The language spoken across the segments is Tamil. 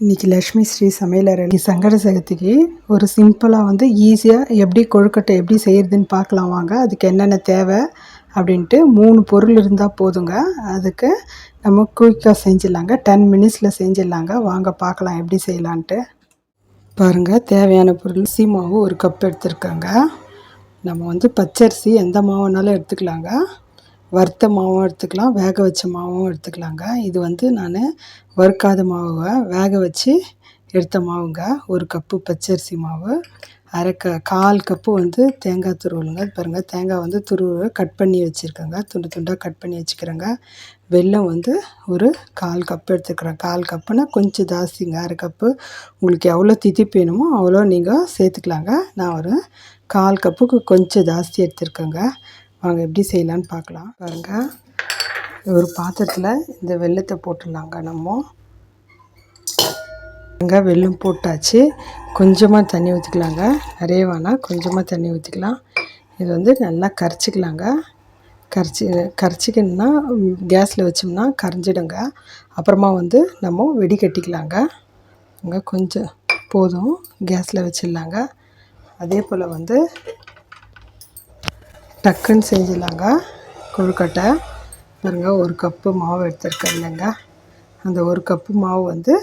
இன்றைக்கி லக்ஷ்மி ஸ்ரீ சமையலறை சங்கட சதுர்த்திக்கு ஒரு சிம்பிளாக வந்து ஈஸியாக எப்படி கொழுக்கட்டை எப்படி செய்கிறதுன்னு பார்க்கலாம் வாங்க. அதுக்கு என்னென்ன தேவை அப்படின்ட்டு 3 பொருள் இருந்தால் போதுங்க. அதுக்கு நம்ம குயிக்காக செஞ்சிடலாங்க. 10 மினிட்ஸில் செஞ்சிடலாங்க. வாங்க பார்க்கலாம் எப்படி செய்யலான்ட்டு. பாருங்கள், தேவையான பொருள் அரிசி மாவு 1 கப் எடுத்துருக்காங்க. நம்ம வந்து பச்சரிசி எந்த மாவுனாலும் எடுத்துக்கலாங்க. வறுத்த மாவும் எடுத்துக்கலாம், வேக வச்ச மாவும் எடுத்துக்கலாங்க. இது வந்து நான் வறுக்காத மாவை வேக வச்சு எடுத்த மாவுங்க. 1 கப்பு பச்சரிசி மாவு, 1/4 கப்பு வந்து தேங்காய் துருவலுங்க. பாருங்கள், தேங்காய் வந்து கட் பண்ணி வச்சுருக்கேங்க. துண்டு துண்டாக கட் பண்ணி வச்சுக்கிறேங்க. வெல்லம் வந்து ஒரு 1/4 கப்பு எடுத்துக்கிறேன். 1/4 கப்புனா கொஞ்சம் ஜாஸ்திங்க. 1/2 கப்பு உங்களுக்கு எவ்வளோ தித்திப்பு வேணுமோ அவ்வளோ நீங்கள் சேர்த்துக்கலாங்க. நான் ஒரு 1/4 கப்புக்கு கொஞ்சம் ஜாஸ்தி எடுத்துருக்கேங்க. வாங்க எப்படி செய்யலான்னு பார்க்கலாம். பாருங்கள், ஒரு பாத்திரத்தில் இந்த வெல்லத்தை போட்டுடலாங்க. வெல்லம் போட்டாச்சு. கொஞ்சமாக தண்ணி ஊற்றிக்கலாங்க. நிறைய வேணாம், கொஞ்சமாக தண்ணி ஊற்றிக்கலாம். இது வந்து நல்லா கரைச்சிக்கலாங்க. கரைச்சிக்கணுன்னா கேஸில் வச்சோம்னா கரைஞ்சிடுங்க. அப்புறமா வந்து நம்ம வெடிகட்டிக்கலாங்க. இங்கே கொஞ்சம் போதும், கேஸில் வச்சிடலாங்க. அதே போல் வந்து டக்குன்னு செஞ்சிடலாங்க கொழுக்கட்டை. பாருங்கள், 1 கப்பு மாவு எடுத்துருக்கேன் இல்லைங்க. அந்த 1 கப்பு மாவு வந்து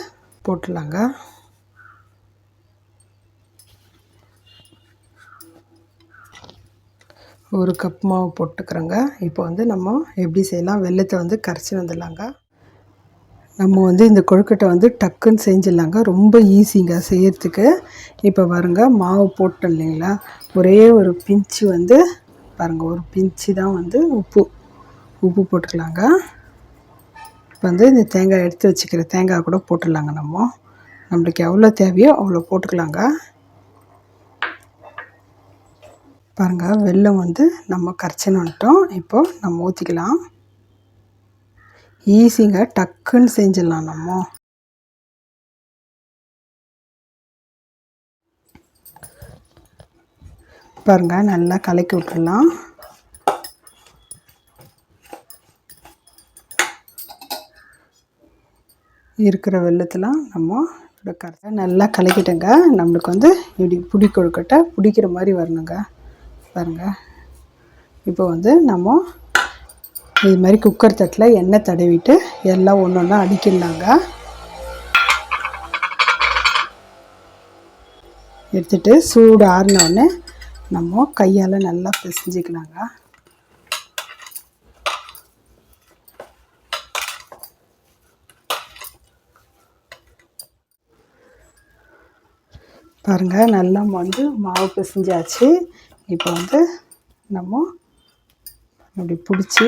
போட்டுடலாங்க. ஒரு கப் மாவு போட்டுக்கிறோங்க. இப்போ வந்து நம்ம எப்படி செய்யலாம், வெல்லத்தை வந்து கரைச்சி வந்துடலாங்க. நம்ம வந்து இந்த கொழுக்கட்டை வந்து டக்குன்னு செஞ்சிடலாங்க. ரொம்ப ஈஸிங்க செய்யறதுக்கு. இப்போ பாருங்க, மாவு போட்டோம் இல்லைங்களா, ஒரே ஒரு பிஞ்சு வந்து பாருங்கள், ஒரு பிஞ்சு தான் வந்து உப்பு போட்டுக்கலாங்க. இப்போ வந்து இந்த தேங்காய் எடுத்து வச்சுக்கிற தேங்காய் கூட போட்டுடலாங்க. நம்மளுக்கு எவ்வளோ தேவையோ அவ்வளோ போட்டுக்கலாங்க. பாருங்கள், வெல்லம் வந்து நம்ம கரைச்சின்னு வந்துட்டோம். இப்போது நம்ம ஊற்றிக்கலாம். ஈஸிங்க, டக்குன்னு செஞ்சிடலாம். பாருங்கள், நல்லா கலக்கி விட்டுடலாம். இருக்கிற வெல்லத்தெலாம் நம்ம நல்லா கலக்கிட்டோங்க. நம்மளுக்கு வந்து இப்படி கொழுக்கட்டை பிடிக்கிற மாதிரி வரணுங்க. பாருங்கள், இப்போ வந்து நம்ம இது மாதிரி குக்கர் தட்டில் எண்ணெய் தடவிட்டு எல்லாம் ஒன்று ஒன்றா அடிக்கிடலாங்க. எடுத்துகிட்டு சூடு ஆறினோடனே நம்ம கையால் நல்லா பிசைஞ்சிக்கலாங்க. பாருங்கள், நல்லா வந்து மாவு பிசைஞ்சாச்சு. இப்போ வந்து நம்ம இப்படி பிடிச்சி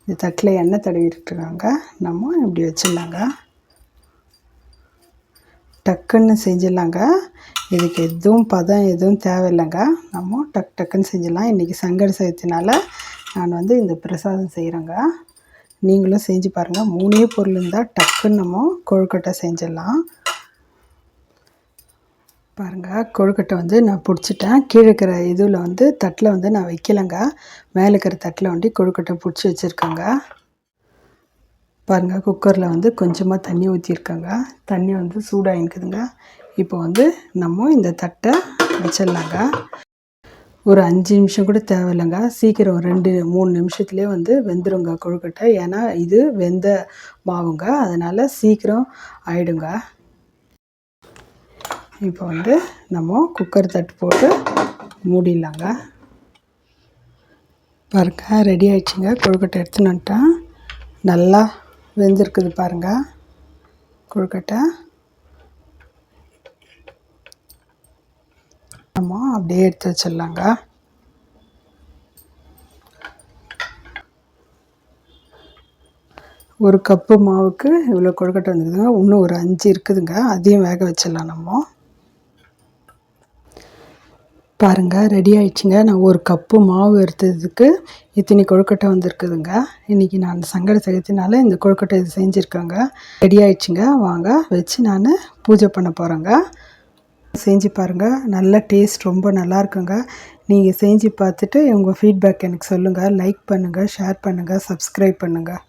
இந்த தட்டில் எண்ணெய் தடவிட்டுருக்காங்க. நம்ம இப்படி வச்சிடலாங்க. டக்குன்னு செஞ்சிடலாங்க. இதுக்கு எதுவும் தேவையில்லைங்க. நம்ம டக்குன்னு செஞ்சிடலாம். இன்றைக்கி சங்கட சதுர்த்தினால நான் வந்து இந்த பிரசாதம் செய்கிறேங்க. நீங்களும் செஞ்சு பாருங்கள். 3 பொருள் இருந்தால் டக்குன்னு நம்ம கொழுக்கட்டை செஞ்சிடலாம். பாருங்கள், கொழுக்கட்டை வந்து நான் பிடிச்சிட்டேன். கீழே இருக்கிற இதில் வந்து தட்டில் வந்து நான் வைக்கலைங்க. மேலே இருக்கிற தட்டில் வந்து கொழுக்கட்டை பிடிச்சி வச்சுருக்கேங்க. பாருங்கள், குக்கரில் வந்து கொஞ்சமாக தண்ணி ஊற்றிருக்கேங்க. தண்ணி வந்து சூடாகிக்குதுங்க. இப்போ வந்து நம்ம இந்த தட்டை வச்சிடலாங்க. ஒரு 5 நிமிஷம் கூட தேவையில்லைங்க. சீக்கிரம் 2-3 நிமிஷத்துலேயே வந்து வெந்துருங்க கொழுக்கட்டை. ஏன்னா இது வெந்த மாவுங்க, அதனால் சீக்கிரம் ஆயிடுங்க. இப்போ வந்து நம்ம குக்கர் தட்டு போட்டு மூடிடலாங்க. பாருங்கள், ரெடி ஆகிடுச்சிங்க. கொழுக்கட்டை எடுத்துன்னு வந்துட்டேன். நல்லா வெந்திருக்குது பாருங்கள் கொழுக்கட்டை. நம்ம அப்படியே எடுத்து வச்சிடலாங்க. ஒரு கப்பு மாவுக்கு இவ்வளோ கொழுக்கட்டை வந்துருக்குதுங்க. இன்னும் ஒரு 5 இருக்குதுங்க. அதையும் வேக வச்சிடலாம் நம்ம. பாருங்கள், ரெடி ஆகிடுச்சிங்க. நான் 1 கப்பு மாவு எடுத்ததுக்கு இத்தனை கொழுக்கட்டை வந்துருக்குதுங்க. இன்றைக்கி நான் சங்கட சதுர்த்தினால இந்த கொழுக்கட்டை இது செஞ்சுருக்கேங்க. ரெடி ஆகிடுச்சிங்க. வாங்க வச்சு நான் பூஜை பண்ண போகிறேங்க. செஞ்சு பாருங்கள், நல்ல டேஸ்ட், ரொம்ப நல்லாயிருக்குங்க. நீங்கள் செஞ்சு பார்த்துட்டு உங்கள் ஃபீட்பேக் எனக்கு சொல்லுங்கள். லைக் பண்ணுங்கள், ஷேர் பண்ணுங்கள், சப்ஸ்கிரைப் பண்ணுங்கள்.